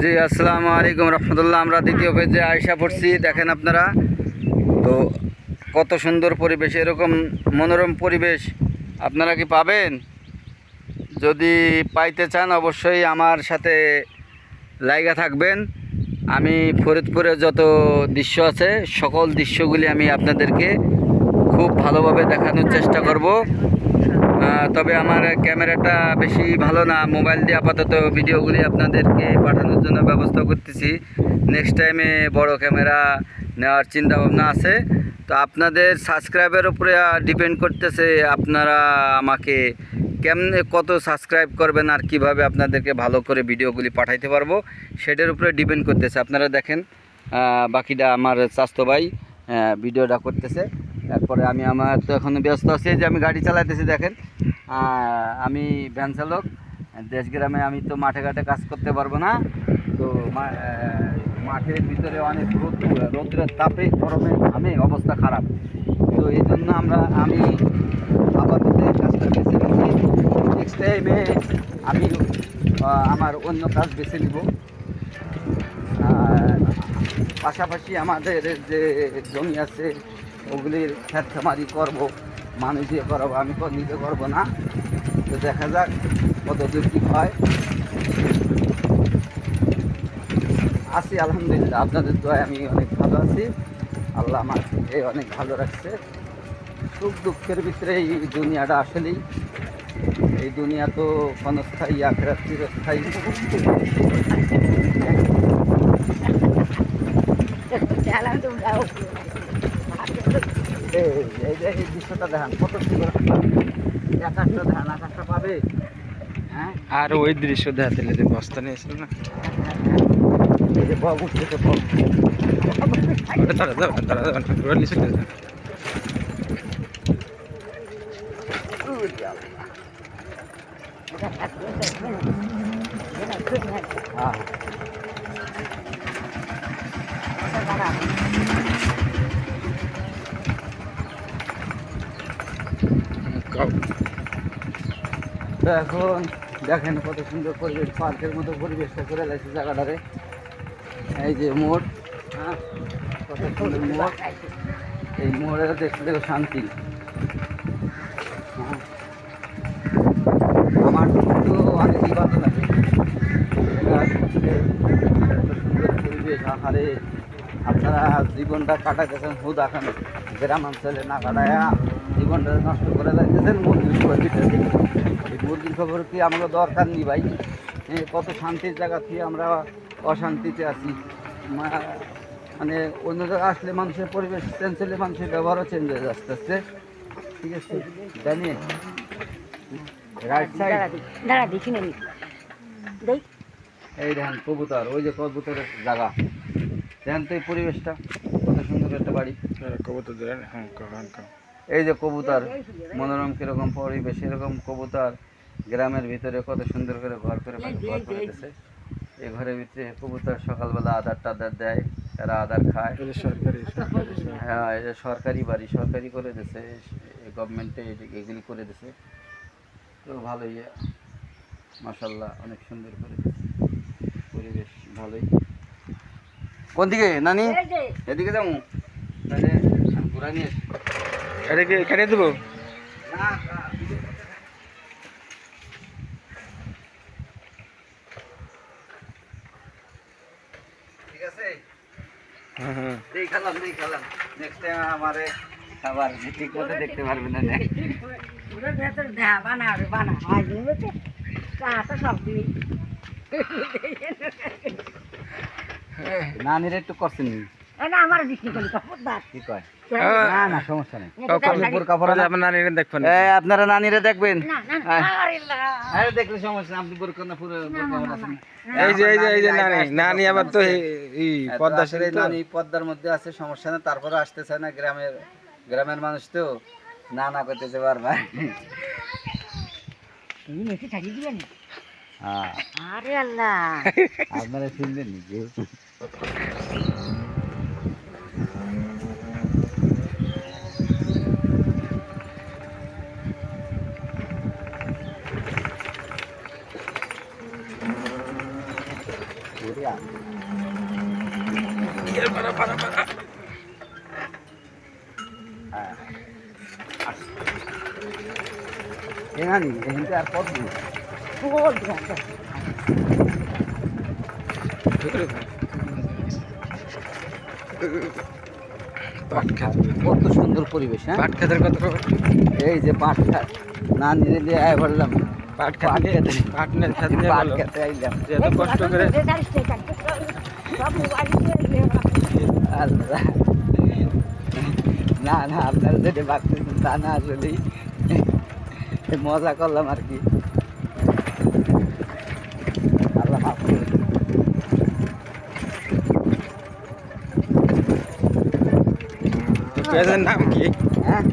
জি আসসালামু আলাইকুম রহমতুল্লাহ। আমরা দ্বিতীয় পেজে আয়সা পড়ছি, দেখেন আপনারা তো কত সুন্দর পরিবেশ। এরকম মনোরম পরিবেশ আপনারা কি পাবেন? যদি পাইতে চান অবশ্যই আমার সাথে লাইগা থাকবেন। আমি ফরিদপুরে যত দৃশ্য আছে সকল দৃশ্যগুলি আমি আপনাদেরকে খুব ভালোভাবে দেখানোর চেষ্টা করব। তবে আমার ক্যামেরাটা বেশি ভালো না, মোবাইল দিয়ে আপাতত ভিডিওগুলি আপনাদেরকে পাঠানোর জন্য ব্যবস্থা করতেছি। নেক্সট টাইমে বড় ক্যামেরা নেওয়ার চিন্তা ভাবনা আছে। তো আপনাদের সাবস্ক্রাইবের উপরে ডিপেন্ড করতেছে আপনারা আমাকে কেমনে কত সাবস্ক্রাইব করবেন আর কিভাবে আপনাদেরকে ভালো করে ভিডিওগুলি পাঠাইতে পারবো সেটার উপরে ডিপেন্ড করতেছে। আপনারা দেখেন বাকিটা আমার স্বাস্থ্য ভাই ভিডিওটা করতেছে। তারপরে আমি আমার তো এখন ব্যস্ত আছি যে আমি গাড়ি চালাইতেছি। দেখেন আমি ভ্যান চালক, দেশগ্রামে আমি তো মাঠে ঘাটে কাজ করতে পারবো না। তো মাঠের ভিতরে অনেক রোদ্রের তাপে গরমে ঘামে অবস্থা খারাপ। তো এই জন্য আমি আপাতত এই কাজটা বেছে নিচ্ছি। নেক্সট টাইমে আমি আমার অন্য কাজ বেছে নিব। পাশাপাশি আমাদের যে জমি আছে ওগুলির খেতখামারি করবো, মানুষ দিয়ে করাবো, আমি নিজে করবো না। তো দেখা যাক কত দূর কী হয়। আছি আলহামদুলিল্লাহ, আপনাদের দোয়ায় আমি অনেক ভালো আছি। আল্লাহ আমাকে অনেক ভালো রাখছে। সুখ দুঃখের ভিতরে এই দুনিয়াটা আসলেই, এই দুনিয়া তো ক্ষণস্থায়ী, আখেরাত চিরস্থায়ী। এই দৃশ্যটা দেখান কত সুন্দর, আকাশটা দেখান, আকাশটা পাবে। হ্যাঁ, আর ওই দৃশ্য দেখাতে যে বস্তা নিয়েছিল না, এই যে বক উঠতেছে, বক তো এখন দেখেন কত সুন্দর পরিবেশ, পার্কের মতো পরিবেশটা করে লাগছে জায়গাটারে। এই যে মোড়, হ্যাঁ কত সুন্দর মোড়। এই মোড়ে দেখলে শান্তি। আমার তো অনেকই ভালো লাগে সুন্দর পরিবেশ। আহারে আপনারা জীবনটা কাটাইতেছেন হুদ আখানে, গ্রাম অঞ্চলে না কাটায়া জীবনটা নষ্ট করে যাইতেছেন মুরগির খবর ভিতরে। এই মুরগির খবর কি আমাকে দরকার নেই ভাই। কত শান্তির জায়গা থেকে আমরা অশান্তিতে আছি। মানে অন্য জায়গায় আসলে মানুষের পরিবেশ চেঞ্জ হলে মানুষের ব্যবহারও চেঞ্জ হয়ে যাচ্ছে আস্তে। ঠিক আছে জানি রাইট সাইড এই দেখেন কবুতর, ওই যে কবুতরের জায়গা দেখেন তো, এই পরিবেশটা কত সুন্দর একটা বাড়ি। কবুতর এই যে কবুতর, মনোরম কিরকম পরিবেশ, এরকম কবুতর গ্রামের ভিতরে কত সুন্দর করে ঘর করে দিতেছে। এই ঘরের ভিতরে কবুতর সকালবেলা আদার টাদার দেয়, এরা আদার খায়। হ্যাঁ, এটা সরকারি বাড়ি, সরকারি করে দিছে, গভর্নমেন্টে এগুলি করে দিছে। তো ভালোই, মাশাআল্লাহ অনেক সুন্দর করে পরিবেশ, ভালোই। কোন দিকে নানি? এদিকে যাবো, তাহলে ঘোরা নিয়ে এখানে দেবো। ঠিক আছে, দেখালাম নেক্সট টাইম আমারে আবার ঠিক মতো দেখতে পারবেন না। নানির একটু করছেন আপনারা নানিরে দেখবেন, দেখলে সমস্যা আপনি নানি আবার তো পদ্মা সেতু, নানি পদ্মার মধ্যে আছে, সমস্যা না। তারপরে আসতে চায় না, গ্রামের মানুষ তো না করতেছে বারবার। আপনারা শুনবেন নাকি? ঘুরে আস। হ্যাঁ এখানে এখানটা আর কত দূর? পাট খাত কত সুন্দর পরিবেশ। হ্যাঁ পাট খাতের কত এই যে পাট খাত না নিজে দিয়ে আয় বললাম পাট খাত পাট না খাত নিয়ে পাট বলো খেতে আইলাম। যে এত কষ্ট করে আল্লাহ না না আপনারা যেটা ভাবতেছেন তা না, আসলেই মজা করলাম আর কি। আল্লাহ মাফ করুন। কাজের নাম কি? হ্যাঁ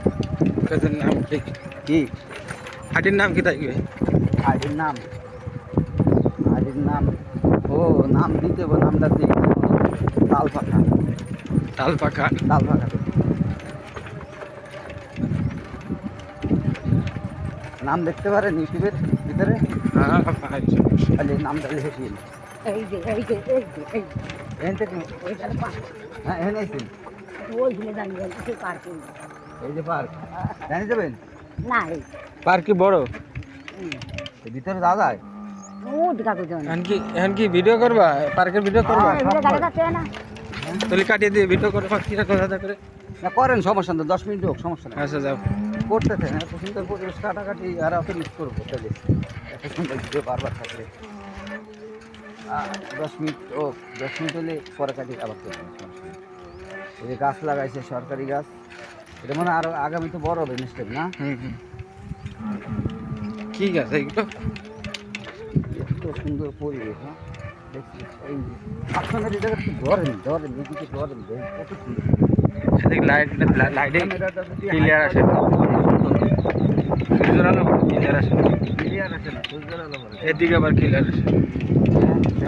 কাজের নাম কি? কি হাটির নাম কি থাকবে? আইডির নাম? আইডির নাম ও নাম দিতে হবে, নামটা দিই তাল পাখা। তাল পাখা তাল পাখা নাম দেখতে পারেন ইউটিউবের ভিতরে, হ্যাঁ ভাই খালি নামটা লিখে দিন। এখান থেকে হ্যাঁ এখানে আইসেন, এই যে পার্ক জানিয়ে দেবেন। পার্ক কি বড়? এর ভিতরে যাওয়া যায়? এখন কি ভিডিও করবা? পার্কের ভিডিও করবা? তাহলে কাটিয়ে দিয়ে ভিডিও করবা কিরকম আলাদা করে? না করেন, সমস্যা নেই, 10 মিনিট হোক, সমস্যা নেই। আচ্ছা যাও। করতেছেন এত সুন্দর পরিবেশ, কাটাকাটি আর অত মিস করবো তাহলে এত সুন্দর ভিডিও বারবার থাকলে 10 মিনিট ও 10 মিনিট হলে পরে কাটি আবার করবেন, সমস্যা নেই। এই যে গাছ লাগাইছে সরকারি গাছ, এটা মানে আরো আগামী তো বড় হবে নিশ্চয় না? কি গাছ এইগুলো? এত সুন্দর পরিবেশ। হ্যাঁ দেখছি এই আসলে এই জায়গাটা ধরেন ধরেন এদিকে ধরেন, কত সুন্দর এদিকে লাইটিং ক্যামেরাটা যদি ক্লিয়ার আসে না। সূর্যের আলো ক্লিয়ার আসে না। ক্লিয়ার আছে না, সূর্যের আলো পড়ে। এদিকে আবার ক্লিয়ার আসে।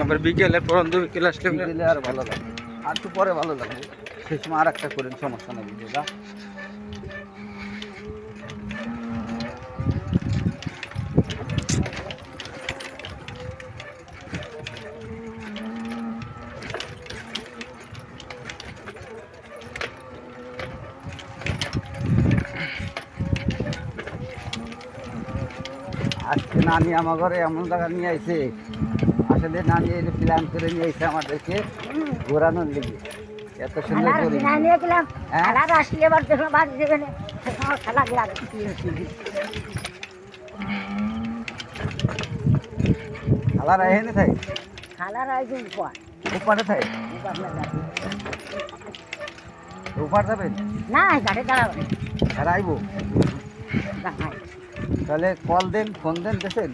আবার বিকেলে পরন্ত বিকেলে আসলে বিকেলে আর ভালো লাগে, আর একটু পরে ভালো লাগবে, সেই সময় আর একটা করেন, সমস্যা নেই ভিডিওটা। আজকে নানি আমার ঘরে এমন জায়গা নিয়ে আইছে, আসলে নানি এই প্ল্যান করে নিয়ে আইছে আমাদেরকে ঘোরানোর লেগে। এত সুন্দর পরিবেশ। খালার এখানে থাই, উপারে থাই, উপার যাবেন আর আইবো, তাহলে কল দেন, ফোন দেন, দেখেন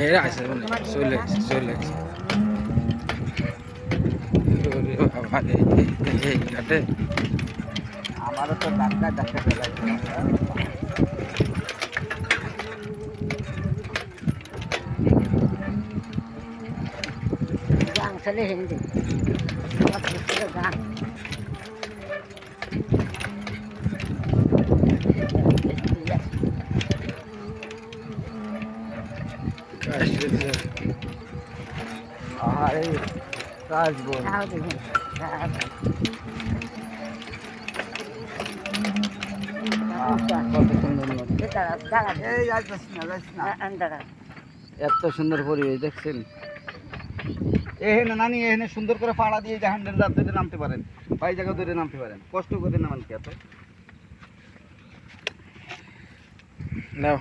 এরা আসে চলে আসে চলে আসে। এই ঘাটে আমারও তো ডাক্তার ডাক্তার লাগবে। হিন্দি গান আরে কাজ বল কত সুন্দর নদী। এই যাইতেছি না, যাইতেছি না। এত সুন্দর পরিবেশ দেখছেন। এখানে নানি এখানে সুন্দর করে পাড়া দিয়ে যে হ্যান্ডেল ধরে নামতে পারেন, পাই জায়গা ধরে নামতে পারেন, কষ্ট করে নামান কি এত নাও।